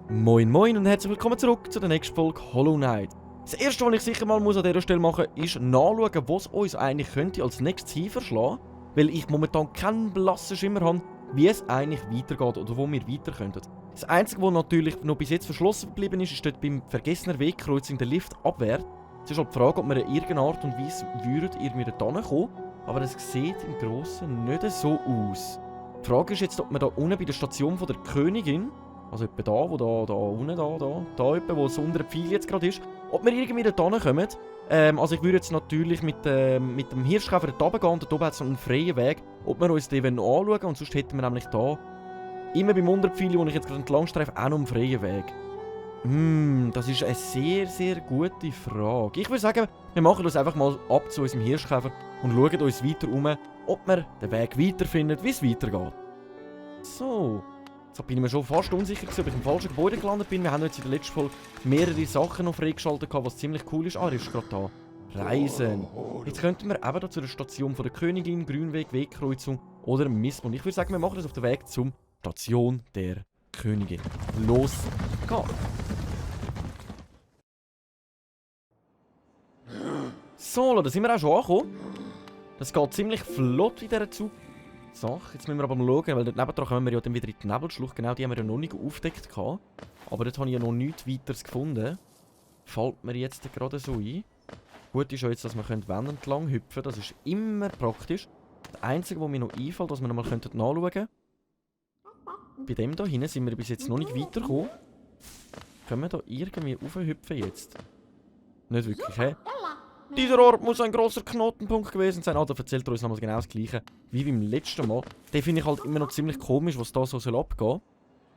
Moin moin und herzlich willkommen zurück zu der nächsten Folge Hollow Knight. Das erste, was ich sicher mal muss an dieser Stelle machen muss, ist nachschauen, was uns eigentlich könnte als nächstes hinverschlagen, weil ich momentan keinen blassen Schimmer habe, wie es eigentlich weitergeht oder wo wir weiter könnten. Das Einzige, was natürlich noch bis jetzt verschlossen geblieben ist, ist dort beim vergessenen Wegkreuzung der Lift abwärts. Es ist halt die Frage, ob wir in irgendeiner Art und Weise irgendwie da hinkommen, aber es sieht im Grossen nicht so aus. Die Frage ist jetzt, ob wir da unten bei der Station von der Königin, also etwa da, wo da unten, da etwa, wo das untere Pfeil jetzt gerade ist, ob wir irgendwie da hinkommen. Also ich würde jetzt natürlich mit dem Hirschkäfer da runtergehen und da oben hat es so einen freien Weg, ob wir uns den anschauen und sonst hätten wir nämlich da, immer beim Unterpfeil, wo ich jetzt gerade entlang streife, auch noch einen freien Weg. Das ist eine sehr, sehr gute Frage. Ich würde sagen, wir machen uns einfach mal ab zu unserem Hirschkäfer und schauen uns weiter um, ob wir den Weg weiterfinden, wie es weitergeht. So. Jetzt bin ich mir schon fast unsicher, ob ich im falschen Gebäude gelandet bin. Wir haben jetzt in der letzten Folge mehrere Sachen noch freigeschaltet, was ziemlich cool ist. Ah, er ist gerade da. Reisen. Jetzt könnten wir eben da zu der Station von der Königin, Grünweg, Wegkreuzung oder Missmund. Ich würde sagen, wir machen das auf dem Weg zur Station der Königin. Los geht's. So, da sind wir auch schon angekommen. Das geht ziemlich flott in dieser Zug. Sache. Jetzt müssen wir aber mal schauen, weil dort nebendran kommen wir ja dann wieder in die Nebelschlucht. Genau, die haben wir ja noch nicht aufgedeckt gehabt. Aber dort habe ich ja noch nichts weiteres gefunden. Fällt mir jetzt gerade so ein. Gut ist ja jetzt, dass wir Wände entlang hüpfen können. Das ist immer praktisch. Das Einzige, was mir noch einfällt, was wir noch mal nachschauen könnten. Bei dem hier hinten sind wir bis jetzt noch nicht weitergekommen. Können wir da irgendwie raufhüpfen jetzt? Nicht wirklich, hä? Dieser Ort muss ein grosser Knotenpunkt gewesen sein. Ah, da erzählt er uns nochmal genau das Gleiche wie beim letzten Mal. Den finde ich halt immer noch ziemlich komisch, was da so abgehen soll.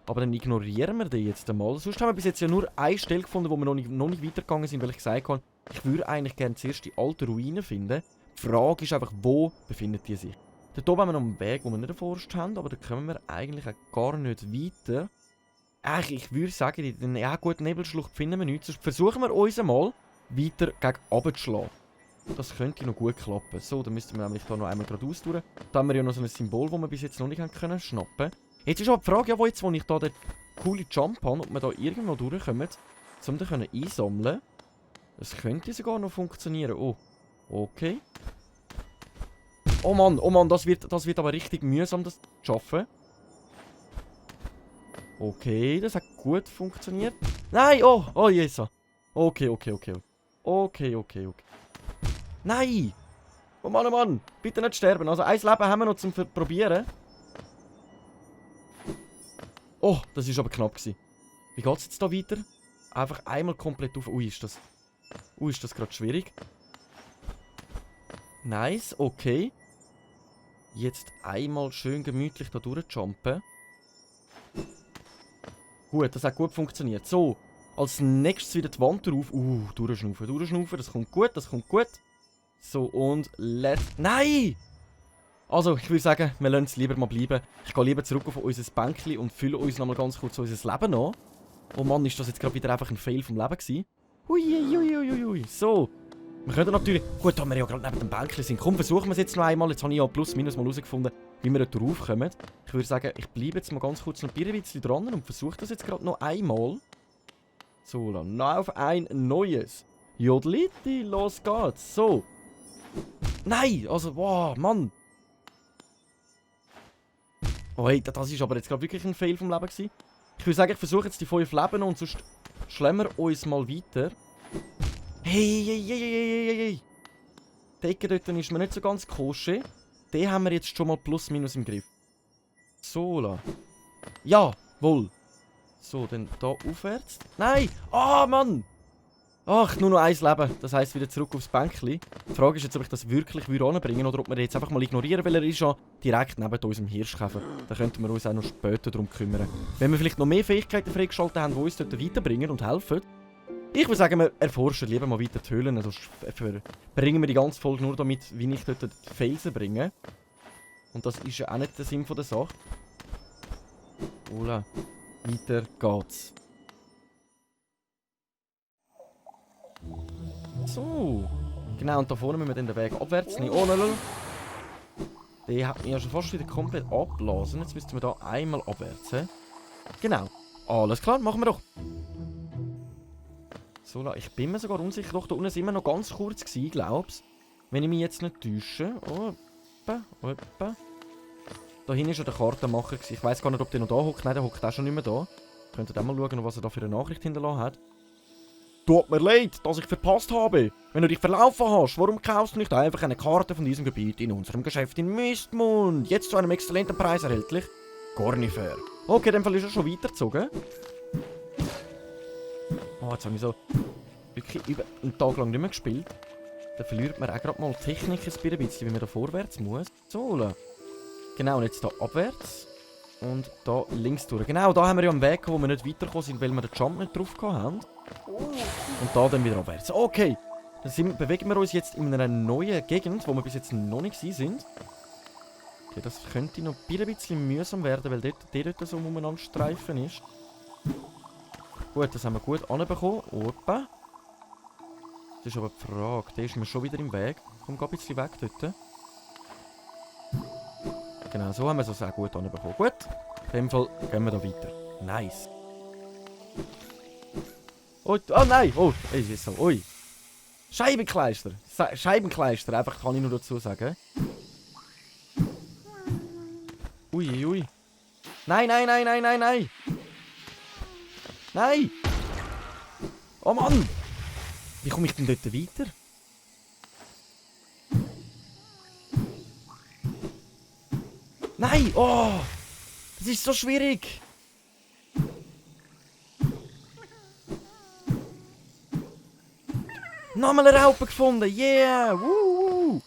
Aber dann ignorieren wir den jetzt einmal. Sonst haben wir bis jetzt ja nur eine Stelle gefunden, wo wir noch nicht weitergegangen sind, weil ich gesagt habe, ich würde eigentlich gerne zuerst die alte Ruine finden. Die Frage ist einfach, wo befindet die sich? Dort oben haben wir noch einen Weg, den wir nicht erforscht haben, aber da kommen wir eigentlich auch gar nicht weiter. Ich würde sagen, in der guten Nebelschlucht finden wir nichts. Sonst versuchen wir uns einmal weiter gegen runter zu schlagen. Das könnte noch gut klappen. So, dann müssten wir nämlich hier noch einmal geradeaus durch. Da haben wir ja noch so ein Symbol, das wir bis jetzt noch nicht können schnappen. Jetzt ist aber die Frage, ja, wo ich da den coolen Jump habe, ob wir da irgendwo durchkommen, um den einsammeln. Das könnte sogar noch funktionieren. Oh, okay. Oh Mann, das wird aber richtig mühsam, das zu schaffen. Okay, das hat gut funktioniert. Nein, oh, Jesus. Okay. Okay. Nein! Oh Mann, bitte nicht sterben. Also ein Leben haben wir noch zum Probieren. Oh, das war aber knapp gewesen. Wie geht es jetzt da weiter? Einfach einmal komplett auf. Ui, ist das gerade schwierig. Nice, okay. Jetzt einmal schön gemütlich da durchjumpen. Gut, das hat gut funktioniert. So, als nächstes wieder die Wand drauf. Durchschnaufen. Das kommt gut. So, und Nein! Also, ich würde sagen, wir lassen es lieber mal bleiben. Ich gehe lieber zurück auf unser Bänkchen und fülle uns nochmal ganz kurz unser Leben an. Oh Mann, ist das jetzt gerade wieder einfach ein Fail vom Leben gewesen. Hui. So. Wir können natürlich... Gut, da wir ja gerade neben dem Bänkchen sind. Komm, versuchen wir es jetzt noch einmal. Jetzt habe ich ja plus minus mal herausgefunden, wie wir da raufkommen. Ich würde sagen, ich bleibe jetzt mal ganz kurz noch ein bisschen dran und versuche das jetzt gerade noch einmal. So, dann noch auf ein neues. Jodeliti, los geht's. So. Nein, also, wow, Mann. Oh, hey, das ist aber jetzt gerade wirklich ein Fail vom Leben gewesen. Ich würde sagen, ich versuche jetzt die 5 Leben und sonst schlemmen wir uns mal weiter. Hey. Die Ecke dort ist mir nicht so ganz koscher. Den haben wir jetzt schon mal plus minus im Griff. So, la. Jawohl. So, dann da aufwärts. Nein! Ah, Mann! Ach, nur noch ein Leben. Das heisst, wieder zurück aufs Bänkchen. Die Frage ist jetzt, ob ich das wirklich anbringen oder ob wir jetzt einfach mal ignorieren, weil er ist ja direkt neben unserem Hirschkäfer. Da könnten wir uns auch noch später darum kümmern. Wenn wir vielleicht noch mehr Fähigkeiten freigeschaltet haben, die uns dort weiterbringen und helfen. Ich würde sagen, wir erforschen lieber mal weiter die Höhlen. Also bringen wir die ganze Folge nur damit, wie ich dort die Felsen bringe. Und das ist ja auch nicht der Sinn der Sache. Ola, weiter geht's. So, Genau, und da vorne müssen wir dann den Weg abwärts nehmen. Oh, lol. Der hat mich ja schon fast wieder komplett abblasen. Jetzt müssten wir da einmal abwärts. He? Genau. Alles klar, machen wir doch. So, ich bin mir sogar unsicher. Doch, da unten sind wir noch ganz kurz gewesen, glaub's. Wenn ich mich jetzt nicht täusche. Oh, opa. Da hinten war schon der Kartenmacher gewesen. Ich weiss gar nicht, ob der noch da hockt. Nein, der hockt auch schon nicht mehr da. Könnt ihr auch mal schauen, was er da für eine Nachricht hinterlassen hat. Tut mir leid, dass ich verpasst habe. Wenn du dich verlaufen hast, warum kaufst du nicht einfach eine Karte von diesem Gebiet in unserem Geschäft in Mistmund? Jetzt zu einem exzellenten Preis erhältlich. Gar nicht fair. Okay, in dem Fall ist er schon weitergezogen. Oh, jetzt habe ich so wirklich über einen Tag lang nicht mehr gespielt. Da verliert man auch gerade mal Technik ein bisschen, wie man da vorwärts muss. So, genau, und jetzt hier abwärts. Und da links durch. Genau, da haben wir ja einen Weg, wo wir nicht weitergekommen sind, weil wir den Jump nicht drauf haben. Und da dann wieder abwärts. Okay, dann bewegen wir uns jetzt in einer neuen Gegend, wo wir bis jetzt noch nicht sind. Okay, das könnte noch ein bisschen mühsam werden, weil der dort so umeinander streifen ist. Gut, das haben wir gut anbekommen. Opa. Das ist aber die Frage. Der ist mir schon wieder im Weg. Komm, geh ein bisschen weg dort. Genau, so haben wir es auch gut anbekommen. Gut, in dem Fall gehen wir da weiter. Nice. Oh nein! Oh, es ist so. Ui. Scheibenkleister. Scheibenkleister, einfach kann ich nur dazu sagen. Ui. Nein! Nein! Oh Mann! Wie komme ich denn dort weiter? Nein! Oh! Das ist so schwierig! Nochmal eine Raupe gefunden! Yeah! Woo!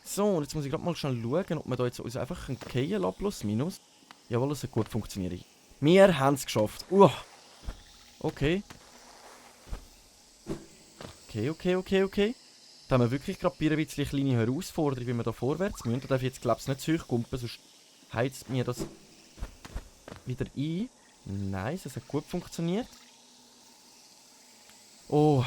So, und jetzt muss ich gerade mal schnell schauen, ob wir da jetzt uns einfach einen Fallen lassen, plus minus. Jawohl, es hat gut funktioniert. Wir haben es geschafft. Okay. Okay. Da haben wir wirklich gerade ein bisschen kleine Herausforderung, wie wir da vorwärts müssen. Da darf ich jetzt, glaube ich, nicht zu hoch kumpen, sonst heizt mir das wieder ein. Nice, es hat gut funktioniert. Oh.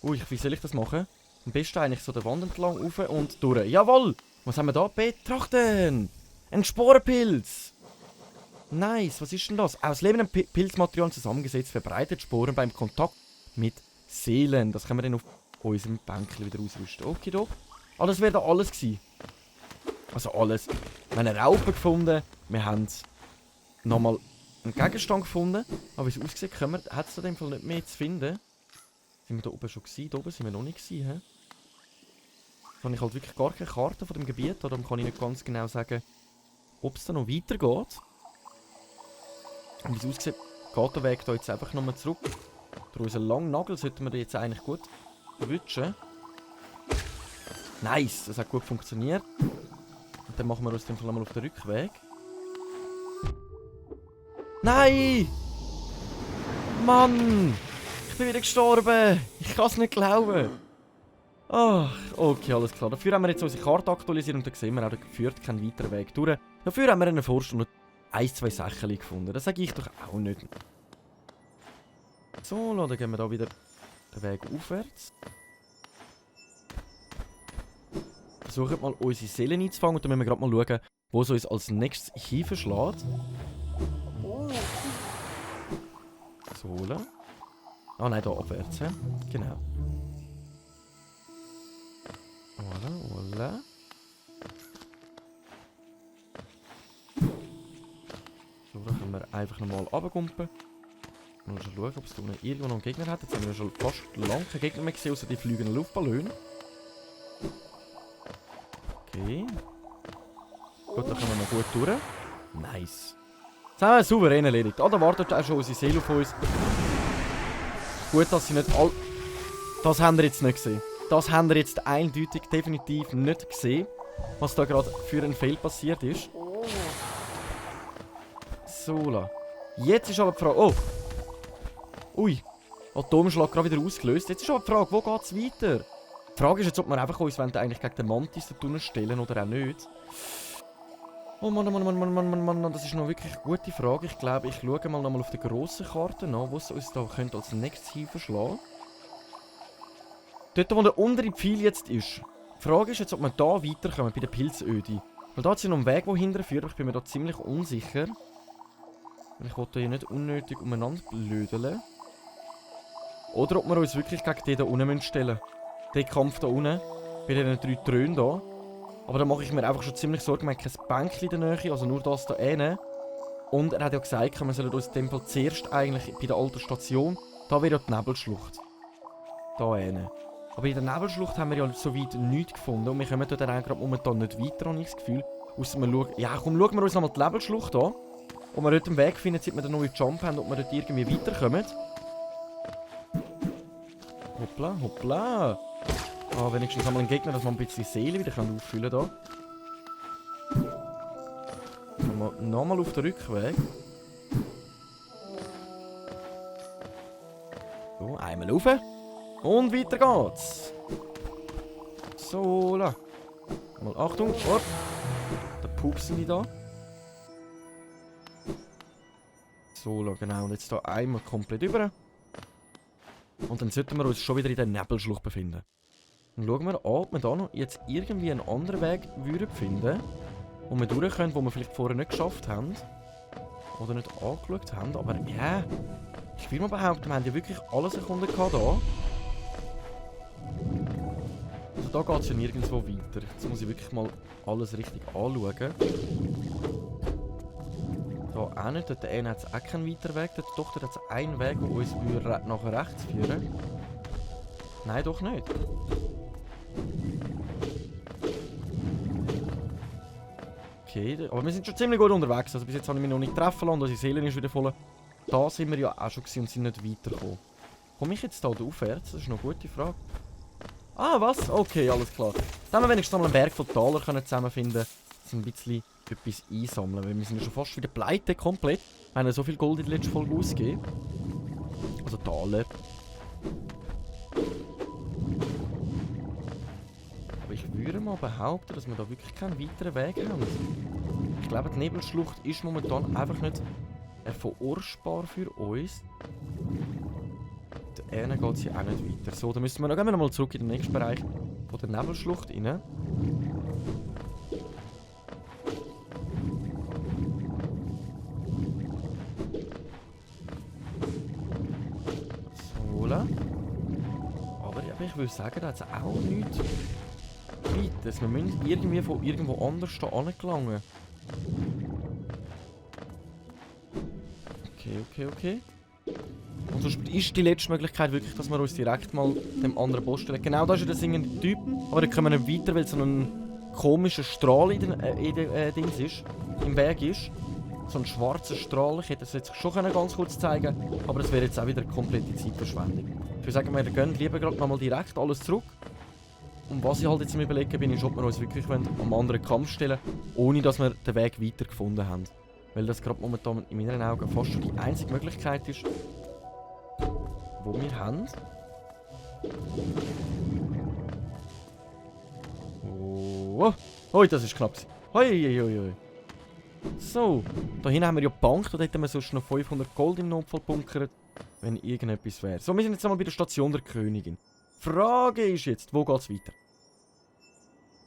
Wie soll ich das machen? Am besten eigentlich so der Wand entlang rauf und durch. Jawohl! Was haben wir da? Betrachten! Ein Sporenpilz! Nice, was ist denn das? Aus lebendem Pilzmaterial zusammengesetzt verbreitet Sporen beim Kontakt mit Seelen. Das können wir dann auf unserem Bänkchen wieder ausrüsten. Okay, doch. Ah, das wäre da alles gewesen. Also alles. Wir haben eine Raupe gefunden. Wir haben nochmal einen Gegenstand gefunden. Aber wie es aussieht, hat es in dem Fall nicht mehr zu finden. Sind wir da oben schon gewesen? Da oben sind wir noch nicht gewesen, hä? Da habe ich halt wirklich gar keine Karte von dem Gebiet. Darum kann ich nicht ganz genau sagen, ob es da noch weitergeht. Und wie es aussieht, geht der Weg da jetzt einfach nochmal zurück. Durch unseren langen Nagel sollten wir den jetzt eigentlich gut erwischen. Nice, das hat gut funktioniert. Und dann machen wir uns den Fall mal auf den Rückweg. Nein! Mann! Ich bin wieder gestorben! Ich kann es nicht glauben! Ach, okay, alles klar. Dafür haben wir jetzt unsere Karte aktualisiert und da sehen wir auch, da führt kein weiterer Weg durch. Dafür haben wir in der Vorstunde 1-2 Sachen gefunden. Das sage ich doch auch nicht. So, dann gehen wir da wieder den Weg aufwärts. Versuchen mal unsere Seelen einzufangen und dann müssen wir gerade mal schauen, wo es uns als nächstes hinverschlägt. So, ah nein, da abwärts, he? Genau. Voilà. So, dann können wir einfach nochmal runterkumpen. Und schon schauen, ob es da irgendwo noch einen Gegner hat. Jetzt haben wir schon fast lange keinen Gegner mehr gesehen, außer die fliegenden Luftballone. Okay. Gut, da kommen wir noch gut durch. Nice. Jetzt haben wir souverän erledigt. Ah, da wartet auch schon unsere Seele auf uns. Gut, dass sie nicht all... Das haben wir jetzt nicht gesehen. Das haben wir jetzt eindeutig definitiv nicht gesehen. Was da gerade für ein Fail passiert ist. So, jetzt ist aber die Frage... Oh! Ui! Atomschlag gerade wieder ausgelöst. Jetzt ist aber die Frage, wo geht es weiter? Die Frage ist jetzt, ob wir einfach uns eigentlich gegen den Mantis da drinnen stellen oder auch nicht. Oh Mann, das ist noch wirklich eine gute Frage. Ich glaube, ich schaue mal nochmal auf der grossen Karte nach, wo es uns da könnte als nächstes hinverschlagen. Dort, wo der untere Pfeil jetzt ist. Die Frage ist jetzt, ob wir da weiterkommen, bei der Pilzöde. Weil da ist ja noch ein Weg, der hinterher führt, aber ich bin mir da ziemlich unsicher. Ich wollte hier nicht unnötig umeinander blödeln. Oder ob wir uns wirklich gegen den da unten stellen müssen. Den Kampf da unten. Bei diesen 3 Thronen da. Aber da mache ich mir einfach schon ziemlich Sorgen. Wir haben kein Bänkchen in der Nähe, also nur das da hinten. Und er hat ja gesagt, wir sollen uns in dem Fall zuerst eigentlich bei der alten Station. Da wäre ja die Nebelschlucht. Da hinten. Aber in der Nebelschlucht haben wir ja soweit nichts gefunden. Und wir kommen da dann gerade momentan nicht weiter, habe ich das Gefühl. Ausser wir schauen. Ja, komm, schauen wir uns nochmal die Nebelschlucht an. Ob wir dort einen Weg finden, seit wir den neuen Jump haben, ob wir dort irgendwie weiterkommen. Hoppla, hoppla. Ah, wenigstens einmal einen Gegner, dass man ein bisschen Seele wieder auffüllen kann. Nochmal auf den Rückweg. So, einmal rauf. Und weiter geht's. So, la. Mal Achtung. Oh. Da pupsen die da. So, la, genau. Und jetzt da einmal komplett über. Und dann sollten wir uns schon wieder in der Nebelschlucht befinden. Dann schauen wir an, ob wir da noch jetzt irgendwie einen anderen Weg würden finden, wo wir durch können, wo wir vielleicht vorher nicht geschafft haben. Oder nicht angeschaut haben. Aber ja, ich will mal behaupten, wir haben ja wirklich alles erkunden gehabt hier. Also da geht es ja nirgendwo weiter. Jetzt muss ich wirklich mal alles richtig anschauen. Da auch nicht. Dort hat es auch keinen weiteren Weg. Dort hat es einen Weg, der uns nach rechts führen. Nein, doch nicht. Okay, aber wir sind schon ziemlich gut unterwegs. Also bis jetzt habe ich mich noch nicht treffen lassen. Unsere Seele ist wieder voll. Da sind wir ja auch schon gewesen und sind nicht weitergekommen. Komme ich jetzt da aufwärts? Das ist noch eine gute Frage. Ah, was? Okay, alles klar. Jetzt haben wir wenigstens noch einen Berg von Taler zusammenfinden können. Ein bisschen etwas einsammeln. Weil wir sind ja schon fast wieder pleite komplett. Wir haben ja so viel Gold in der letzten Folge ausgegeben. Also Taler. Aber ich würde mal behaupten, dass wir da wirklich keinen weiteren Weg haben. Ich glaube, die Nebelschlucht ist momentan einfach nicht verurschbar für uns. Der eine geht es hier auch nicht weiter. So, dann müssen wir noch mal zurück in den nächsten Bereich von der Nebelschlucht rein. So. Aber ja, ich würde sagen, da hat es auch nichts weiter. Wir müssen irgendwie von irgendwo anders da angelangen. Okay. Und sonst ist die letzte Möglichkeit wirklich, dass wir uns direkt mal dem anderen Boss stellen. Genau, da ist ja der singende Typ. Aber da können wir nicht weiter, weil so ein komischer Strahl in den Dings ist. Im Weg ist. So ein schwarzer Strahl. Ich hätte das jetzt schon ganz kurz zeigen können. Aber das wäre jetzt auch wieder eine komplette Zeitverschwendung. Ich würde sagen, wir gehen lieber gerade nochmal direkt alles zurück. Und was ich halt jetzt am Überlegen bin, ist, ob wir uns wirklich am anderen Kampf stellen, ohne dass wir den Weg weiter gefunden haben. Weil das gerade momentan in meinen Augen fast schon die einzige Möglichkeit ist, wo wir haben. Oh, das ist knapp. Hoi. So, da hinten haben wir ja die Bank, da hätten wir sonst noch 500 Gold im Notfall bunkert, wenn irgendetwas wäre. So, wir sind jetzt einmal bei der Station der Königin. Frage ist jetzt, wo geht's weiter?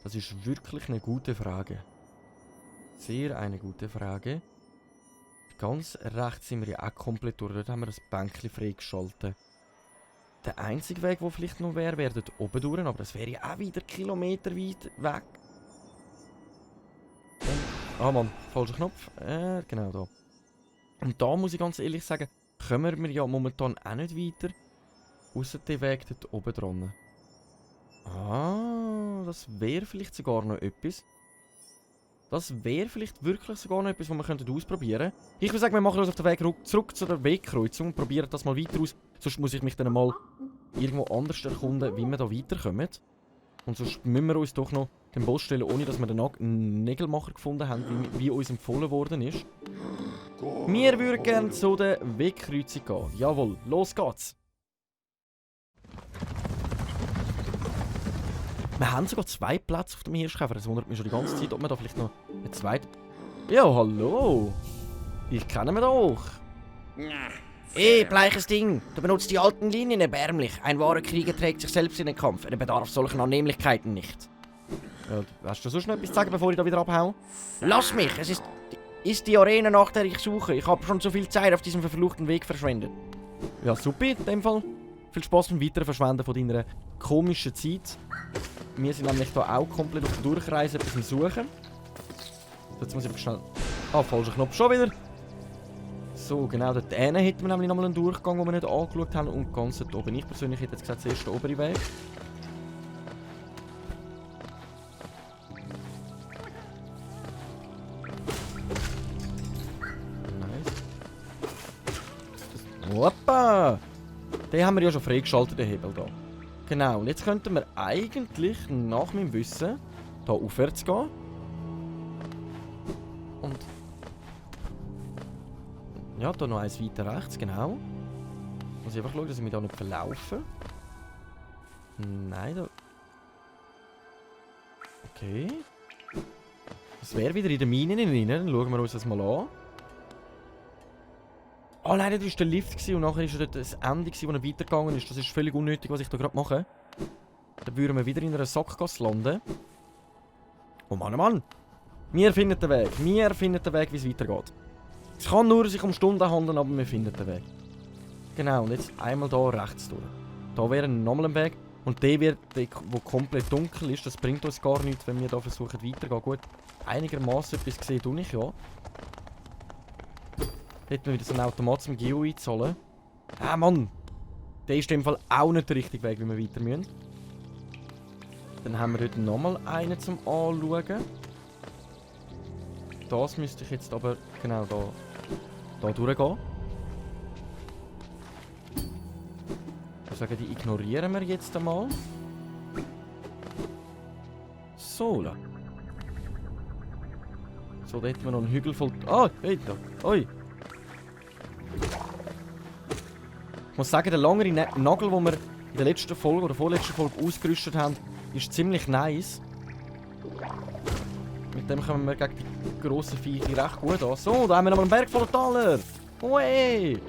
Das ist wirklich eine gute Frage. Sehr eine gute Frage. Ganz rechts sind wir ja auch komplett durch. Dort haben wir das Bänkchen freigeschaltet. Der einzige Weg, der vielleicht noch wäre dort oben durch. Aber das wäre ja auch wieder kilometerweit weg. Ah Mann, falscher Knopf. Genau da. Und da muss ich ganz ehrlich sagen, kommen wir ja momentan auch nicht weiter. Ausser den Weg dort oben dran. Ah, das wäre vielleicht sogar noch etwas. Das wäre vielleicht wirklich sogar noch etwas, was wir ausprobieren könnten. Ich würde sagen, wir machen uns auf den Weg zurück zu der Wegkreuzung und probieren das mal weiter aus. Sonst muss ich mich dann mal irgendwo anders erkunden, wie wir da weiterkommen. Und sonst müssen wir uns doch noch den Boss stellen, ohne dass wir den Nägelmacher gefunden haben, wie uns empfohlen worden ist. Wir würden gerne zu der Wegkreuzung gehen. Jawohl, los geht's. Wir haben sogar 2 Plätze auf dem Hirschkäfer. Das wundert mich schon die ganze Zeit, ob wir da vielleicht noch eine zweite... Ja, hallo. Ich kenne mich doch. bleiches Ding! Du benutzt die alten Linien erbärmlich. Ein wahrer Krieger trägt sich selbst in den Kampf. Er bedarf solchen Annehmlichkeiten nicht. Ja, hast du sonst noch etwas zu sagen, bevor ich da wieder abhau? Lass mich! Es ist die Arena, nach der ich suche. Ich habe schon so viel Zeit auf diesem verfluchten Weg verschwendet. Ja, super, in dem Fall. Viel Spaß beim weiteren Verschwenden von deiner komischen Zeit. Wir sind nämlich hier auch komplett auf der Durchreise etwas am Suchen. Jetzt muss ich schnell... Ah, falscher Knopf schon wieder. So, genau dort hinten hätten wir nämlich nochmal einen Durchgang, den wir nicht angeschaut haben. Und ganz dort oben. Ich persönlich hätte jetzt gesagt, zuerst der obere Weg. Nice. Hoppa! Den haben wir ja schon freigeschaltet, den Hebel hier. Genau, und jetzt könnten wir eigentlich nach meinem Wissen hier aufwärts gehen. Und... ja, hier noch eins weiter rechts, genau. Muss ich einfach schauen, dass ich mich da nicht verlaufe. Nein, da... okay. Das wäre wieder in der Mine drin, dann schauen wir uns das mal an. Oh nein, das war der Lift und nachher war dort das Ende, wo er weitergegangen ist. Das ist völlig unnötig, was ich da gerade mache. Dann würden wir wieder in einer Sackgasse landen. Oh Mann, oh Mann! Wir finden den Weg. Wir finden den Weg, wie es weitergeht. Es kann nur sich um Stunden handeln, aber wir finden den Weg. Genau, und jetzt einmal hier rechts durch. Da wäre nochmal ein Weg. Und der wird, der komplett dunkel ist, das bringt uns gar nichts, wenn wir hier versuchen weiterzugehen. Gut, einigermaßen etwas gesehen tue ich ja. Hätten wir wieder so einen Automat zum Geo einzahlen. Ah Mann! Der ist in dem Fall auch nicht der richtige Weg, wie wir weiter müssen. Dann haben wir dort nochmal einen zum Anschauen. Das müsste ich jetzt aber genau da durchgehen. Ich sage, die ignorieren wir jetzt einmal. So. So, da hätten wir noch einen Hügel voll... ah, hey, da. Oi. Ich muss sagen, der langere Nagel, den wir in der letzten Folge oder vorletzten Folge ausgerüstet haben, ist ziemlich nice. Mit dem kommen wir gegen die grossen Viecher recht gut an. So, da haben wir nochmal einen Berg voller Taler. Ui!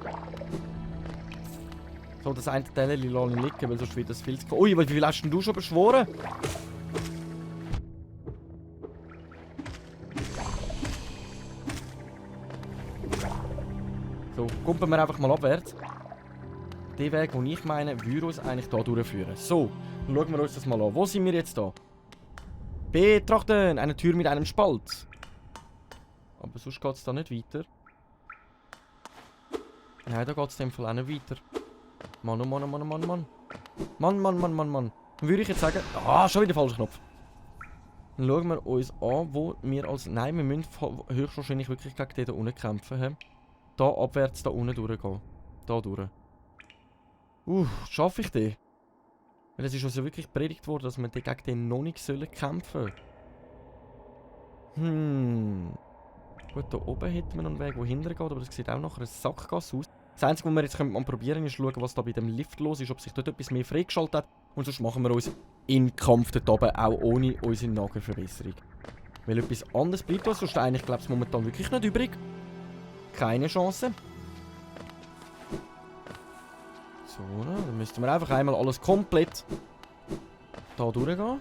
So, das eine Teil lasse ich liegen, weil sonst wird das viel zu... ui, wie viel hast denn du schon beschworen? So, kumpeln wir einfach mal abwärts. Der Weg, den ich meine, würde uns eigentlich hier durchführen. So, dann schauen wir uns das mal an. Wo sind wir jetzt da? Betrachten! Eine Tür mit einem Spalt. Aber sonst geht es da nicht weiter. Nein, da geht es in dem Fall auch nicht weiter. Mann, oh Mann, oh Mann, oh Mann, oh Mann. Mann, Mann, Mann, Mann, Mann. Dann würde ich jetzt sagen... ah, schon wieder der falsche Knopf. Dann schauen wir uns an, wo wir als... nein, wir müssen höchstwahrscheinlich wirklich gegen den da unten kämpfen. He? Da abwärts, da unten durchgehen. Da durch. Schaffe ich den? Weil es ist also wirklich predigt worden, dass wir gegen den noch nicht kämpfen sollen. Gut, da oben hätten wir noch einen Weg, der hinterher geht, aber das sieht auch nach einer Sackgasse aus. Das Einzige, was wir jetzt mal probieren, ist schauen, was da bei dem Lift los ist, ob sich dort etwas mehr freigeschaltet hat. Und sonst machen wir uns in Kampf dort oben, auch ohne unsere Nagelverbesserung. Weil etwas anderes bleibt uns sonst eigentlich, glaube ich, momentan wirklich nicht übrig. Keine Chance. So, dann müssten wir einfach einmal alles komplett da durchgehen.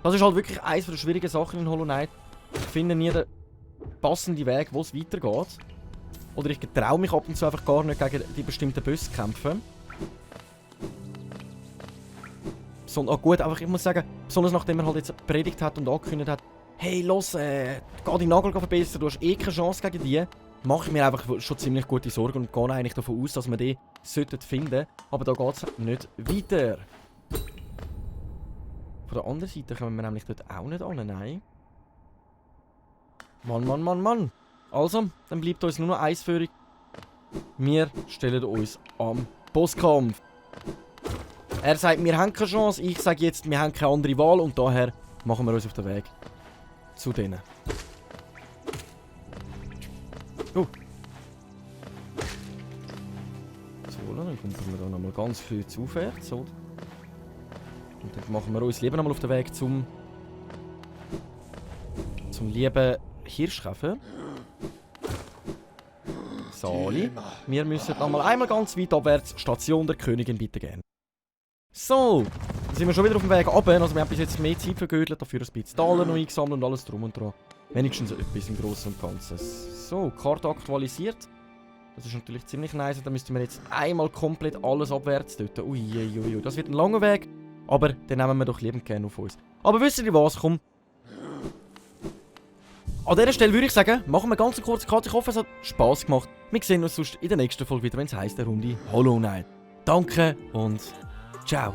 Das ist halt wirklich eines der schwierigen Sachen in Hollow Knight. Ich finde nie den passenden Weg, wo es weitergeht. Oder ich getraue mich ab und zu einfach gar nicht gegen die bestimmten Bosse zu kämpfen. So, gut, einfach ich muss sagen, besonders nachdem er halt jetzt predigt hat und angekündigt hat, hey, los, geh die Nagel verbessern, du hast eh keine Chance gegen die. Mache ich mir einfach schon ziemlich gute Sorgen und gehe eigentlich davon aus, dass wir die finden sollten. Aber da geht es nicht weiter. Von der anderen Seite kommen wir nämlich dort auch nicht an, nein. Mann, Mann, Mann, Mann. Also, dann bleibt uns nur noch eins für. Wir stellen uns am Bosskampf. Er sagt, wir haben keine Chance. Ich sage jetzt, wir haben keine andere Wahl. Und daher machen wir uns auf den Weg zu denen. So, dann kommen wir da nochmal ganz viel zufährt. So. Und dann machen wir uns lieber nochmal auf den Weg zum lieben Hirschkäfer. Sali. Wir müssen einmal ganz weit abwärts. Station der Königin, bitte gerne. So, dann sind wir schon wieder auf dem Weg runter. Also wir haben bis jetzt mehr Zeit vergödelt, dafür ein bisschen Daler noch eingesammelt und alles drum und dran. Wenigstens etwas im Großen und Ganzen. So, Karte aktualisiert. Das ist natürlich ziemlich nice. Da müssten wir jetzt einmal komplett alles abwärts dort. Uiuiui, das wird ein langer Weg. Aber den nehmen wir doch liebend gerne auf uns. Aber wisst ihr was? Komm. An dieser Stelle würde ich sagen, machen wir ganz kurz Karte. Ich hoffe, es hat Spass gemacht. Wir sehen uns sonst in der nächsten Folge wieder, wenn es heisst, der Runde Hollow Knight. Danke und ciao.